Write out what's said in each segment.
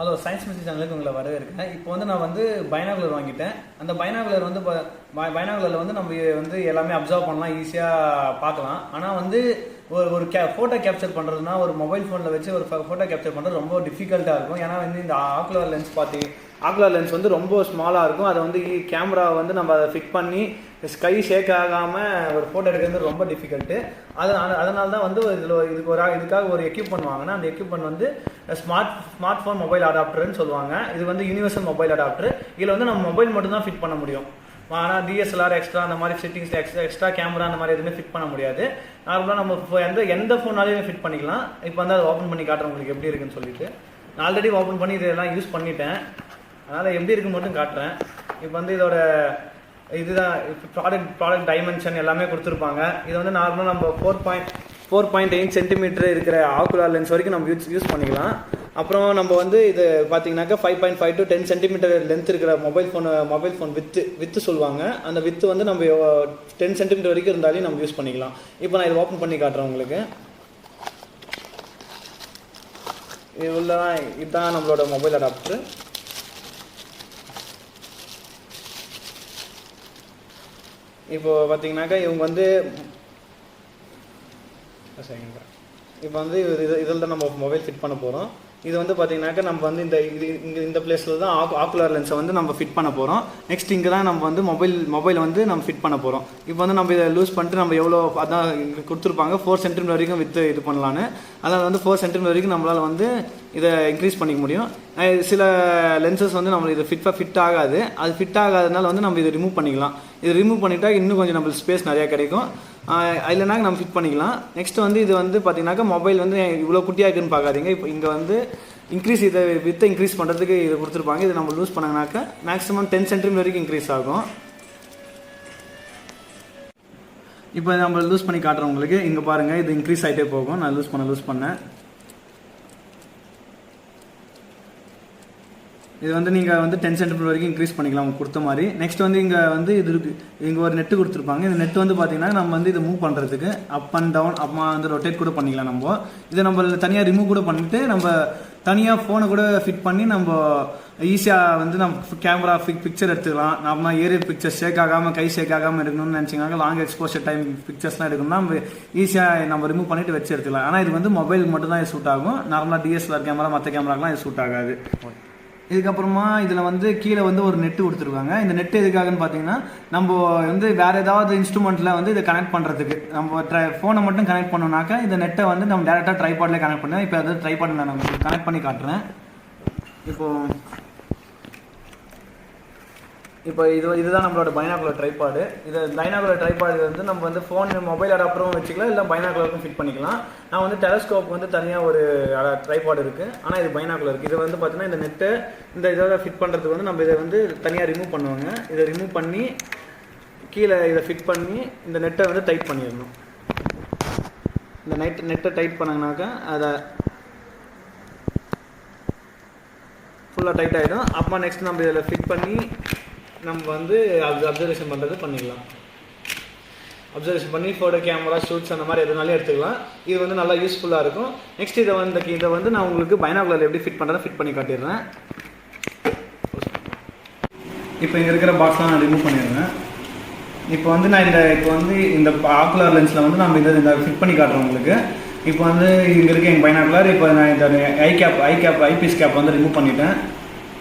Hello science music சேனலுக்கு உங்களை வரவேற்கிறேன். இப்போ வந்து நான் வந்து பைனாகுலர் வாங்கிட்டேன். அந்த பைனாகுலர் வந்து பைனாகுலரில் வந்து நம்ம வந்து எல்லாமே அப்சர்வ் பண்ணலாம், ஈஸியாக பார்க்கலாம். ஆனால் வந்து ஒரு ஃபோட்டோ கேப்சர் பண்ணுறதுனா ஒரு மொபைல் ஃபோனில் வச்சு ஒரு ஃபோட்டோ கேப்சர் பண்ணுறது ரொம்ப டிஃபிகல்ட்டாக இருக்கும். ஏன்னா வந்து இந்த ஆக்குலர் லென்ஸ் வந்து ரொம்ப ஸ்மாலாக இருக்கும். அதை வந்து கேமரா வந்து நம்ம அதை ஃபிட் பண்ணி ஸ்கை ஷேக் ஆகாமல் ஒரு ஃபோட்டோ எடுக்கிறது ரொம்ப டிஃபிகல்ட்டு. அதனால தான் வந்து இதுக்காக ஒரு எக்யூப்மெண்ட் வாங்கினா அந்த எக்யூப்மெண்ட் வந்து ஸ்மார்ட் ஃபோன் மொபைல் அடாப்டர்னு சொல்லுவாங்க. இது வந்து யூனிவர்சல் மொபைல் அடாப்டர். இதில் வந்து நம்ம மொபைல் மட்டும் தான் ஃபிட் பண்ண முடியும். ஆனால் டிஎஸ்எல்ஆர் எக்ஸ்ட்ரா அந்த மாதிரி செட்டிங்ஸ் எக்ஸ்ட்ரா கேமரா அந்த மாதிரி எதுவுமே ஃபிட் பண்ண முடியாது. நார்மலாக நம்ம எந்த ஃபோனாலையும் ஃபிட் பண்ணிக்கலாம். இப்போ வந்து அதை ஓப்பன் பண்ணி காட்டுறேன் உங்களுக்கு எப்படி இருக்குன்னு சொல்லிட்டு. நான் ஆல்ரெடி ஓப்பன் பண்ணி இதெல்லாம் யூஸ் பண்ணிட்டேன், அதனால் எப்படி இருக்குன்னு மட்டும் காட்டுறேன். இப்போ வந்து இதோட இதுதான் ப்ராடக்ட் டைமென்ஷன் எல்லாமே கொடுத்துருப்பாங்க. இது வந்து நார்மலாக நம்ம 4.8 சென்டிமீட்டர் இருக்கிற ஆக்குலர் லென்ஸ் வரைக்கும் நம்ம யூஸ் பண்ணிக்கலாம். அப்புறம் நம்ம வந்து இது பார்த்தீங்கன்னாக்கா 5.5 to 10 சென்டிமீட்டர் லென்த் இருக்கிற மொபைல் ஃபோன் வித்து சொல்லுவாங்க. அந்த வித்து வந்து நம்ம 10 சென்டிமீட்டர் வரைக்கும் இருந்தாலும் நம்ம யூஸ் பண்ணிக்கலாம். இப்போ நான் இதை ஓப்பன் பண்ணி காட்டுறேன் உங்களுக்கு. இதுதான் நம்மளோட மொபைல் அடாப்டர். இப்போ பார்த்தீங்கன்னாக்கா இவங்க வந்து இப்போ வந்து இதில் தான் நம்ம மொபைல் ஃபிட் பண்ண போகிறோம். இது வந்து பார்த்தீங்கன்னாக்கா நம்ம வந்து இந்த பிளேஸில் தான் ஆக்குலர் லென்ஸை வந்து நம்ம ஃபிட் பண்ண போகிறோம். நெக்ஸ்ட் இங்கே தான் நம்ம வந்து மொபைலை வந்து நம்ம ஃபிட் பண்ண போகிறோம். இப்போ வந்து நம்ம இதை லூஸ் பண்ணிட்டு நம்ம எவ்வளோ அதான் இங்கே கொடுத்துருப்பாங்க 4 சென்டிமீட்டர் வரைக்கும் வித்து இது பண்ணலான்னு. அதனால் வந்து 4 சென்டிமீட்டர் வரைக்கும் நம்மளால் வந்து இதை இன்க்ரீஸ் பண்ணிக்க முடியும். சில லென்சஸ் வந்து நம்மளுக்கு இது ஃபிட் ஆகாது. அது ஃபிட் ஆகாதனால வந்து நம்ம இதை ரிமூவ் பண்ணிக்கலாம். இது ரிமூவ் பண்ணிட்டா இன்னும் கொஞ்சம் நம்மளுக்கு ஸ்பேஸ் நிறையா கிடைக்கும். இல்லைனாக்க நம்ம ஃபிட் பண்ணிக்கலாம். நெக்ஸ்ட் வந்து இது வந்து பார்த்தீங்கன்னாக்கா மொபைல் வந்து இவ்வளோ குட்டியாக இருக்குன்னு பார்க்காதீங்க. இப்போ இங்கே வந்து இதை இன்க்ரீஸ் பண்ணுறதுக்கு இது கொடுத்துருப்பாங்க. இதை நம்ம லூஸ் பண்ணாங்கனாக்கா மேக்ஸிமம் 10 சென்டிமீட்டர் வரைக்கும் இன்க்ரீஸ் ஆகும். இப்போ நம்ம லூஸ் பண்ணி காட்டுறோம் உங்களுக்கு. இங்கே பாருங்கள், இது இன்க்ரீஸ் ஆகிட்டே போகும். நான் லூஸ் பண்ணேன். இது வந்து நீங்கள் வந்து 10 சென்டிமீட்டர் வரைக்கும் இன்க்ரீஸ் பண்ணிக்கலாம் அவங்க கொடுத்த மாதிரி. நெக்ஸ்ட் வந்து இங்கே ஒரு நெட்டு கொடுத்துருப்பாங்க. இந்த நெட்டு வந்து பார்த்தீங்கன்னா நம்ம வந்து இதை மூவ் பண்ணுறதுக்கு அப் அண்ட் டவுன் வந்து ரொட்டேட் கூட பண்ணிக்கலாம். நம்ம இதை நம்ம தனியாக ரிமூவ் கூட பண்ணிட்டு நம்ம தனியாக ஃபோனை கூட ஃபிட் பண்ணி நம்ம ஈஸியாக வந்து நம்ம கேமரா பிக்சர் எடுத்துக்கலாம். நம்ம ஏரியல் பிக்சர் ஷேக் ஆகாமல் கை ஷேக் ஆகாமல் எடுக்கணும்னு நினச்சிங்கன்னா லாங் எக்ஸ்போஷர் டைம் பிக்சர்ஸ்லாம் எடுக்கணும்னா நம்ம ஈஸியாக நம்ம ரிமூவ் பண்ணிட்டு வச்சு எடுத்துக்கலாம். ஆனால் இது வந்து மொபைலுக்கு மட்டும் தான் சூட் ஆகும். நார்மலாக டிஎஸ்எல்ஆர் கேமரா மற்ற கேமராக்கெலாம் இது சூட் ஆகாது. இதுக்கப்புறமா இதில் வந்து கீழே வந்து ஒரு நெட்டு கொடுத்துருக்காங்க. இந்த நெட்டு எதுக்காகன்னு பார்த்தீங்கன்னா நம்ம வந்து வேறு ஏதாவது இன்ஸ்ட்ருமெண்ட்டில் வந்து இதை கனெக்ட் பண்ணுறதுக்கு நம்ம ஃபோனை மட்டும் கனெக்ட் பண்ணோம்னாக்கா இந்த நெட்டை வந்து நம்ம டேரெக்டாக ட்ரைபாட்லேயே கனெக்ட் பண்ணுவேன். இப்போ அதாவது ட்ரைபாட் நான் உங்களுக்கு கனெக்ட் பண்ணி காட்டுறேன். இப்போ இதுதான் நம்மளோட பைனாகுலர் ட்ரைபாடு. பைனாகுலர் ட்ரைபாடு வந்து நம்ம வந்து மொபைல் அடாப்டரும் வச்சுக்கலாம், இல்லை பைனாகுலருக்கும் ஃபிட் பண்ணிக்கலாம். நான் வந்து டெலஸ்கோப் வந்து தனியாக ஒரு ட்ரைபாடு இருக்குது. ஆனால் இது பைனாகுலருக்கு இது வந்து பார்த்தீங்கன்னா இந்த நெட்டை இதோட ஃபிட் பண்ணுறதுக்கு வந்து நம்ம இதை வந்து தனியாக ரிமூவ் பண்ணுவாங்க. இதை ரிமூவ் பண்ணி கீழே இதை ஃபிட் பண்ணி இந்த நெட்டை வந்து டைட் பண்ணிடணும். இந்த நெட்டை டைட் பண்ணாங்கனாக்கா அதை ஃபுல்லாக டைட் ஆகிடும். அப்புறமா நெக்ஸ்ட் நம்ம இதில் ஃபிட் பண்ணி நம்ம வந்து அப்சர்வேஷன் பண்ணுறது பண்ணிக்கலாம். அப்சர்வேஷன் பண்ணி ஃபோட்டோ கேமரா ஷூட்ஸ் அந்த மாதிரி எதுனாலே எடுத்துக்கலாம். இது வந்து நல்லா யூஸ்ஃபுல்லாக இருக்கும். நெக்ஸ்ட் இதை வந்து நான் உங்களுக்கு பைனாகுலர் எப்படி ஃபிட் பண்ணுறதை ஃபிட் பண்ணி காட்டிடுறேன். இப்போ இங்கே இருக்கிற பாக்ஸ்லாம் நான் ரிமூவ் பண்ணிடுறேன். இப்போ வந்து நான் இந்த ஆக்குலர் லென்ஸில் வந்து நம்ம இதை ஃபிட் பண்ணி காட்டுறேன் உங்களுக்கு. இப்போ வந்து இங்கே இருக்க எங்கள் பைனாகுலர் இப்போ நான் இந்த ஐபீஸ் கேப் வந்து ரிமூவ் பண்ணிட்டேன்.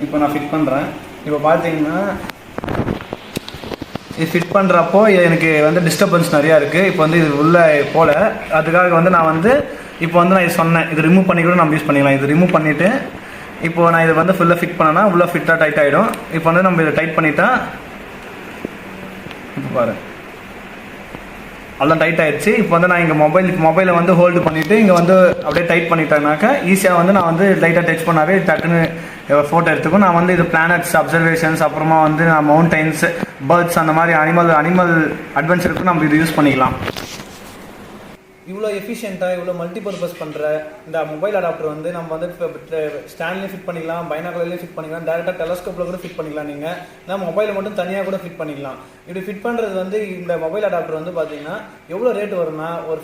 இப்போ நான் ஃபிட் பண்ணுறேன். இப்போ பார்த்தீங்கன்னா இது ஃபிட் பண்ணுறப்போ எனக்கு வந்து டிஸ்டர்பன்ஸ் நிறையா இருக்குது. இப்போ வந்து இது உள்ளே போல் அதுக்காக வந்து நான் இது சொன்னேன், இது ரிமூவ் பண்ணி கூட நம்ம யூஸ் பண்ணிக்கலாம். இது ரிமூவ் பண்ணிவிட்டு இப்போ நான் இதை வந்து ஃபுல்லாக ஃபிட் பண்ணேன்னா உள்ளே ஃபிட்டாக டைட் ஆகிடும். இப்போ வந்து நம்ம இதை டைட் பண்ணிட்டா இப்போ பாரு அதெல்லாம் டைட் ஆகிடுச்சு. இப்போ வந்து நான் இங்கே மொபைலை வந்து ஹோல்டு பண்ணிவிட்டு இங்கே வந்து அப்படியே டைட் பண்ணிட்டேன்னாக்கா ஈஸியாக வந்து நான் வந்து லைட்டாக டச் பண்ணாவே டக்குன்னு ஃபோட்டோ எடுத்துக்கும். நான் வந்து இது பிளானட்ஸ் அப்சர்வேஷன்ஸ் அப்புறமா வந்து மவுண்டைன்ஸ் பேர்ட்ஸ் அந்த மாதிரி அனிமல் அட்வென்ச்சருக்கு நம்ம இது யூஸ் பண்ணிக்கலாம். இவ்வளோ எஃபிஷியண்ட்டாக இவ்வளோ மல்டிபர்பஸ் பண்ணுற இந்த மொபைல் அடாப்டர் வந்து நம்ம வந்து ஸ்டாண்ட்லேயும் ஃபிட் பண்ணிக்கலாம், பைனாகுலர்லேயும் ஃபிட் பண்ணிக்கலாம், டேரெக்டாக டெலஸ்கோப்பில் கூட ஃபிட் பண்ணிக்கலாம். நீங்கள் இல்லை மொபைலை மட்டும் தனியாக கூட ஃபிட் பண்ணிக்கலாம். இப்படி ஃபிட் பண்ணுறது வந்து இந்த மொபைல் அடாப்டர் வந்து பார்த்தீங்கன்னா எவ்வளோ ரேட் வரும்னா ஒரு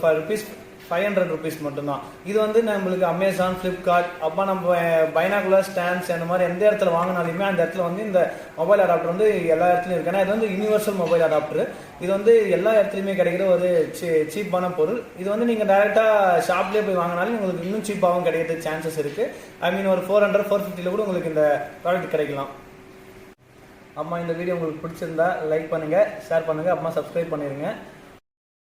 500 rupees மட்டும்தான். இது வந்து நம்மளுக்கு அமேசான், ஃப்ளிப்கார்ட், அப்போ நம்ம பைனாகுலர் ஸ்டாண்ட்ஸ் அந்த மாதிரி எந்த இடத்துல வாங்கினாலுமே அந்த இடத்துல வந்து இந்த மொபைல் அடாப்டர் வந்து எல்லா இடத்துலையும் இருக்கு. ஏன்னா இது வந்து யூனிவர்சல் மொபைல் அடாப்டர். இது வந்து எல்லா இடத்துலையுமே கிடைக்கிற ஒரு சீப்பான பொருள். இது வந்து நீங்கள் டேரெக்டாக ஷாப்லேயே போய் வாங்கினாலும் உங்களுக்கு இன்னும் சீப்பாகவும் கிடைக்கிறதுக்கு சான்சஸ் இருக்குது. ஐ மீன் ஒரு 400-450 கூட உங்களுக்கு இந்த ப்ராடக்ட் கிடைக்கலாம். அம்மா இந்த வீடியோ உங்களுக்கு பிடிச்சிருந்தா லைக் பண்ணுங்கள், ஷேர் பண்ணுங்கள், அம்மா சப்ஸ்கிரைப் பண்ணிடுங்க.